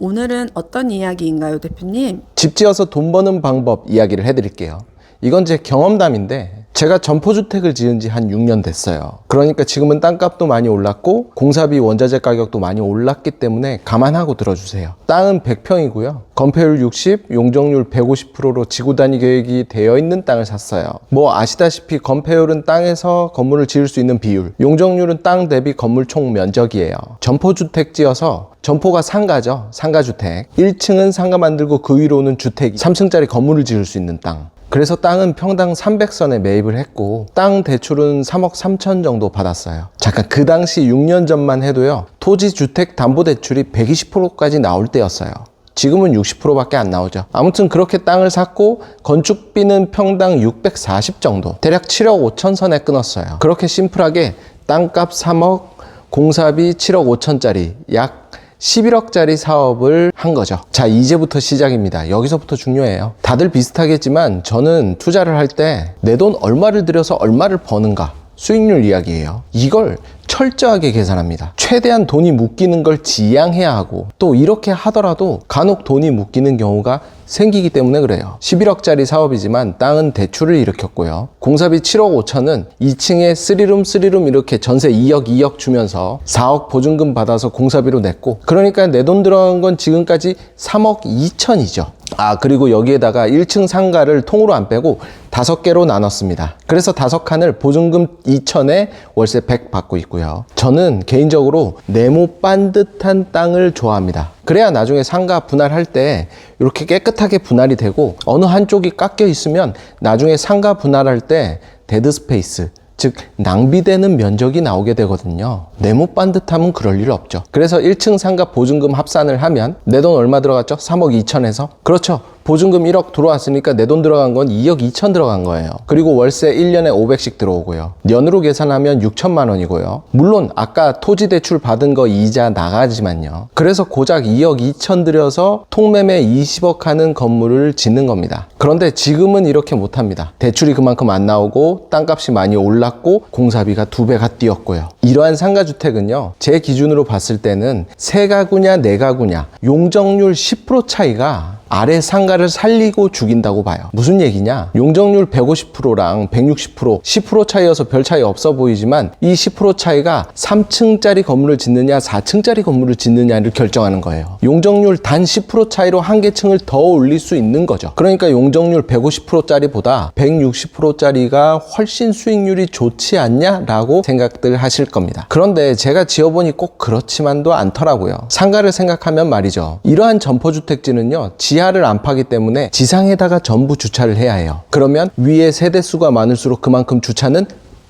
오늘은 어떤 이야기인가요, 대표님? 집 지어서 돈 버는 방법 이야기를 해드릴게요. 이건 제 경험담인데 제가 점포주택을 지은 지 한 6년 됐어요. 그러니까 지금은 땅값도 많이 올랐고 공사비 원자재 가격도 많이 올랐기 때문에 감안하고 들어주세요. 땅은 100평이고요. 건폐율 60, 용적률 150%로 지구단위 계획이 되어 있는 땅을 샀어요. 뭐 아시다시피 건폐율은 땅에서 건물을 지을 수 있는 비율, 용적률은 땅 대비 건물 총 면적이에요. 점포주택 지어서 점포가 상가죠. 상가주택. 1층은 상가 만들고 그 위로는 주택 3층짜리 건물을 지을 수 있는 땅. 그래서 땅은 평당 300선에 매입을 했고 땅 대출은 3억 3천 정도 받았어요. 잠깐 그 당시 6년 전만 해도요. 토지주택담보대출이 120%까지 나올 때였어요. 지금은 60%밖에 안 나오죠. 아무튼 그렇게 땅을 샀고 건축비는 평당 640 정도, 대략 7억 5천 선에 끊었어요. 그렇게 심플하게 땅값 3억, 공사비 7억 5천짜리 약 11억짜리 사업을 한 거죠. 자, 이제부터 시작입니다. 여기서부터 중요해요. 다들 비슷하겠지만 저는 투자를 할 때 내 돈 얼마를 들여서 얼마를 버는가, 수익률 이야기예요. 이걸 철저하게 계산합니다. 최대한 돈이 묶이는 걸 지양해야 하고, 또 이렇게 하더라도 간혹 돈이 묶이는 경우가 생기기 때문에 그래요. 11억짜리 사업이지만 땅은 대출을 일으켰고요. 공사비 7억 5천은 2층에 3룸 이렇게 전세 2억 주면서 4억 보증금 받아서 공사비로 냈고, 그러니까 내 돈 들어간 건 지금까지 3억 2천이죠. 아, 그리고 여기에다가 1층 상가를 통으로 안 빼고 5개로 나눴습니다. 그래서 5칸을 보증금 2천에 월세 100 받고 있고요. 저는 개인적으로 네모 반듯한 땅을 좋아합니다. 그래야 나중에 상가 분할할 때 이렇게 깨끗하게 분할이 되고, 어느 한쪽이 깎여 있으면 나중에 상가 분할할 때 데드 스페이스, 즉 낭비되는 면적이 나오게 되거든요. 네모 반듯하면 그럴 일 없죠. 그래서 1층 상가 보증금 합산을 하면 내 돈 얼마 들어갔죠? 3억 2천에서? 그렇죠. 보증금 1억 들어왔으니까 내 돈 들어간 건 2억 2천 들어간 거예요. 그리고 월세 1년에 500씩 들어오고요. 년으로 계산하면 6천만 원이고요. 물론 아까 토지 대출 받은 거 이자 나가지만요. 그래서 고작 2억 2천 들여서 통매매 20억 하는 건물을 짓는 겁니다. 그런데 지금은 이렇게 못합니다. 대출이 그만큼 안 나오고 땅값이 많이 올랐고 공사비가 2배가 뛰었고요. 이러한 상가주택은요, 제 기준으로 봤을 때는 세 가구냐 네 가구냐 용적률 10% 차이가 아래 상가를 살리고 죽인다고 봐요. 무슨 얘기냐? 용적률 150%랑 160% 10% 차이여서 별 차이 없어 보이지만 이 10% 차이가 3층짜리 건물을 짓느냐 4층짜리 건물을 짓느냐를 결정하는 거예요. 용적률 단 10% 차이로 한 개층을 더 올릴 수 있는 거죠. 그러니까 용적률 150%짜리보다 160%짜리가 훨씬 수익률이 좋지 않냐라고 생각들 하실 겁니다. 그런데 제가 지어보니 꼭 그렇지만도 않더라고요. 상가를 생각하면 말이죠. 이러한 점포주택지는요, 지하를 안 파기 때문에 지상에다가 전부 주차를 해야 해요. 그러면 위에 세대수가 많을수록 그만큼 주차는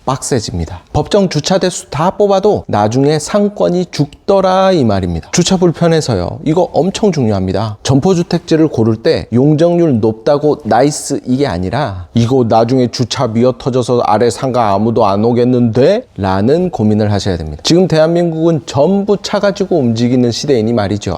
빡세집니다. 법정 주차 대수 다 뽑아도 나중에 상권이 죽더라 이 말입니다. 주차 불편해서요. 이거 엄청 중요합니다. 점포주택지를 고를 때 용적률 높다고 나이스 이게 아니라 이거 나중에 주차 미어 터져서 아래 상가 아무도 안 오겠는데? 라는 고민을 하셔야 됩니다. 지금 대한민국은 전부 차 가지고 움직이는 시대이니 말이죠.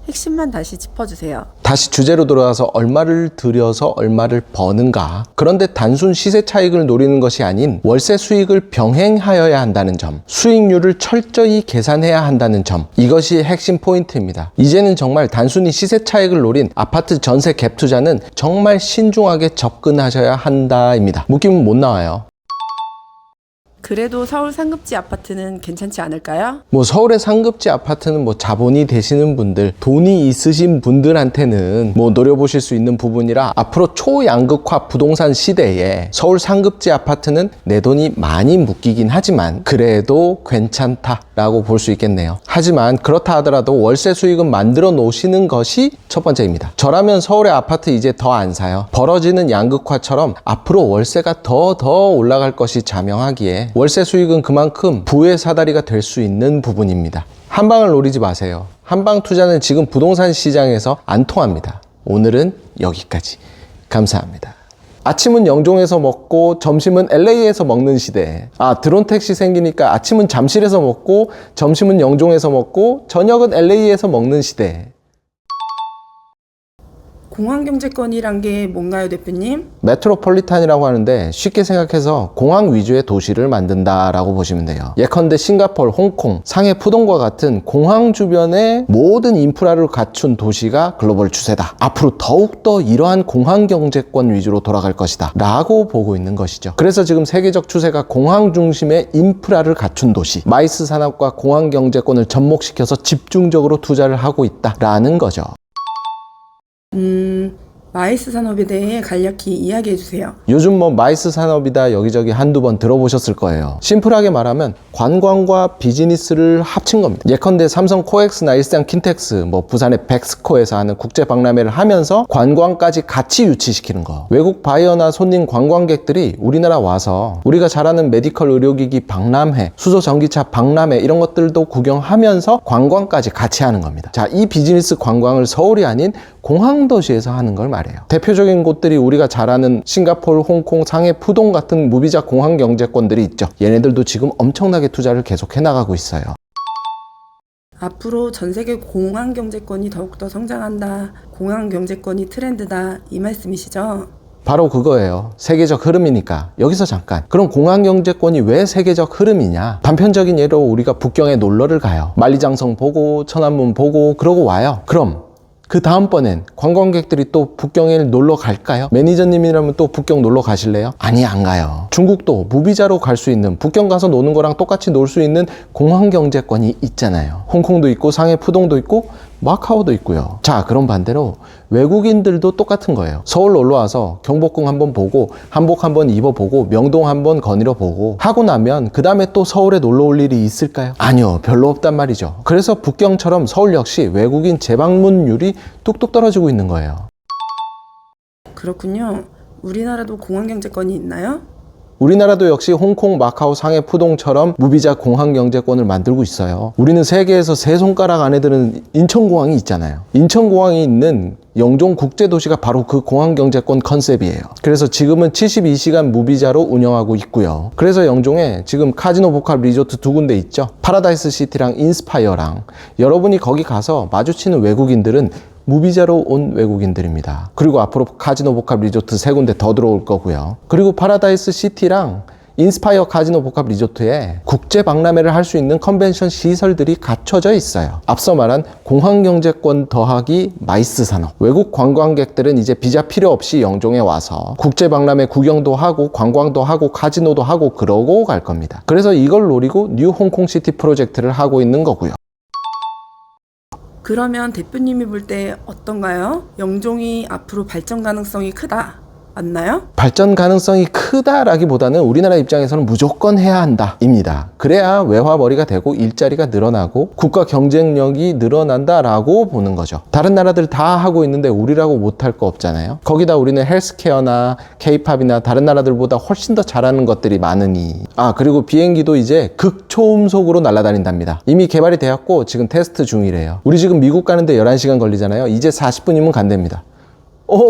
핵심만 다시 짚어주세요. 다시 주제로 돌아와서 얼마를 들여서 얼마를 버는가. 그런데 단순 시세 차익을 노리는 것이 아닌 월세 수익을 병행하여야 한다는 점, 수익률을 철저히 계산해야 한다는 점, 이것이 핵심 포인트입니다. 이제는 정말 단순히 시세 차익을 노린 아파트 전세 갭 투자는 정말 신중하게 접근하셔야 한다입니다. 묶이면 못 나와요. 그래도 서울 상급지 아파트는 괜찮지 않을까요? 뭐 서울의 상급지 아파트는 뭐 자본이 되시는 분들, 돈이 있으신 분들한테는 뭐 노려보실 수 있는 부분이라 앞으로 초양극화 부동산 시대에 서울 상급지 아파트는 내 돈이 많이 묶이긴 하지만 그래도 괜찮다라고 볼 수 있겠네요. 하지만 그렇다 하더라도 월세 수익은 만들어 놓으시는 것이 첫 번째입니다. 저라면 서울의 아파트 이제 더 안 사요. 벌어지는 양극화처럼 앞으로 월세가 더 올라갈 것이 자명하기에 월세 수익은 그만큼 부의 사다리가 될 수 있는 부분입니다. 한방을 노리지 마세요. 한방 투자는 지금 부동산 시장에서 안 통합니다. 오늘은 여기까지. 감사합니다. 아침은 영종에서 먹고 점심은 LA에서 먹는 시대. 아, 드론 택시 생기니까 아침은 잠실에서 먹고 점심은 영종에서 먹고 저녁은 LA에서 먹는 시대. 공항경제권이란 게 뭔가요, 대표님? 메트로폴리탄이라고 하는데 쉽게 생각해서 공항 위주의 도시를 만든다라고 보시면 돼요. 예컨대 싱가포르, 홍콩, 상해, 푸동과 같은 공항 주변의 모든 인프라를 갖춘 도시가 글로벌 추세다. 앞으로 더욱더 이러한 공항 경제권 위주로 돌아갈 것이다 라고 보고 있는 것이죠. 그래서 지금 세계적 추세가 공항 중심의 인프라를 갖춘 도시, 마이스 산업과 공항 경제권을 접목시켜서 집중적으로 투자를 하고 있다라는 거죠. 마이스 산업에 대해 간략히 이야기해 주세요. 요즘 뭐 마이스 산업이다 여기저기 한두 번 들어보셨을 거예요. 심플하게 말하면 관광과 비즈니스를 합친 겁니다. 예컨대 삼성 코엑스나 일산 킨텍스, 뭐 부산의 백스코에서 하는 국제 박람회를 하면서 관광까지 같이 유치시키는 거. 외국 바이어나 손님 관광객들이 우리나라 와서 우리가 잘 아는 메디컬 의료기기 박람회, 수소 전기차 박람회 이런 것들도 구경하면서 관광까지 같이 하는 겁니다. 자, 이 비즈니스 관광을 서울이 아닌 공항 도시에서 하는 걸 말해요. 대표적인 곳들이 우리가 잘 아는 싱가포르, 홍콩, 상해, 푸동 같은 무비자 공항 경제권들이 있죠. 얘네들도 지금 엄청나게 투자를 계속해 나가고 있어요. 앞으로 전 세계 공항 경제권이 더욱더 성장한다. 공항 경제권이 트렌드다. 이 말씀이시죠? 바로 그거예요. 세계적 흐름이니까. 여기서 잠깐. 그럼 공항 경제권이 왜 세계적 흐름이냐? 단편적인 예로 우리가 북경에 놀러를 가요. 만리장성 보고 천안문 보고 그러고 와요. 그럼 그 다음번엔 관광객들이 또 북경에 놀러 갈까요? 매니저님이라면 또 북경 놀러 가실래요? 아니, 안 가요. 중국도 무비자로 갈 수 있는, 북경 가서 노는 거랑 똑같이 놀 수 있는 공항 경제권이 있잖아요. 홍콩도 있고 상해 푸동도 있고 마카오도 있고요. 자, 그럼 반대로 외국인들도 똑같은 거예요. 서울 놀러 와서 경복궁 한번 보고 한복 한번 입어보고 명동 한번 거닐어 보고 하고 나면 그 다음에 또 서울에 놀러 올 일이 있을까요? 아니요, 별로 없단 말이죠. 그래서 북경처럼 서울 역시 외국인 재방문율이 뚝뚝 떨어지고 있는 거예요. 그렇군요. 우리나라도 공항 경제권이 있나요? 우리나라도 역시 홍콩, 마카오, 상해, 푸동처럼 무비자 공항 경제권을 만들고 있어요. 우리는 세계에서 세 손가락 안에 드는 인천공항이 있잖아요. 인천공항이 있는 영종 국제도시가 바로 그 공항 경제권 컨셉이에요. 그래서 지금은 72시간 무비자로 운영하고 있고요. 그래서 영종에 지금 카지노 복합 리조트 두 군데 있죠. 파라다이스 시티랑 인스파이어랑. 여러분이 거기 가서 마주치는 외국인들은 무비자로 온 외국인들입니다. 그리고 앞으로 카지노 복합 리조트 세 군데 더 들어올 거고요. 그리고 파라다이스 시티랑 인스파이어 카지노 복합 리조트에 국제 박람회를 할 수 있는 컨벤션 시설들이 갖춰져 있어요. 앞서 말한 공항 경제권 더하기 마이스 산업. 외국 관광객들은 이제 비자 필요 없이 영종에 와서 국제 박람회 구경도 하고 관광도 하고 카지노도 하고 그러고 갈 겁니다. 그래서 이걸 노리고 뉴 홍콩 시티 프로젝트를 하고 있는 거고요. 그러면 대표님이 볼 때 어떤가요? 영종이 앞으로 발전 가능성이 크다. 맞나요? 발전 가능성이 크다라기보다는 우리나라 입장에서는 무조건 해야 한다입니다. 그래야 외화벌이가 되고 일자리가 늘어나고 국가 경쟁력이 늘어난다라고 보는 거죠. 다른 나라들 다 하고 있는데 우리라고 못할 거 없잖아요. 거기다 우리는 헬스케어나 케이팝이나 다른 나라들보다 훨씬 더 잘하는 것들이 많으니. 그리고 비행기도 이제 극초음속으로 날아다닌답니다. 이미 개발이 되었고 지금 테스트 중이래요. 우리 지금 미국 가는데 11시간 걸리잖아요. 이제 40분이면 간답니다.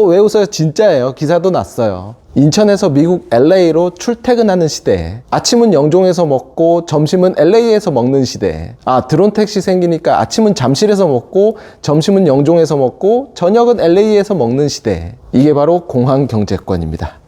왜 웃어요? 진짜예요. 기사도 났어요. 인천에서 미국 LA로 출퇴근하는 시대에 아침은 영종에서 먹고 점심은 LA에서 먹는 시대에 드론 택시 생기니까 아침은 잠실에서 먹고 점심은 영종에서 먹고 저녁은 LA에서 먹는 시대에 이게 바로 공항 경제권입니다.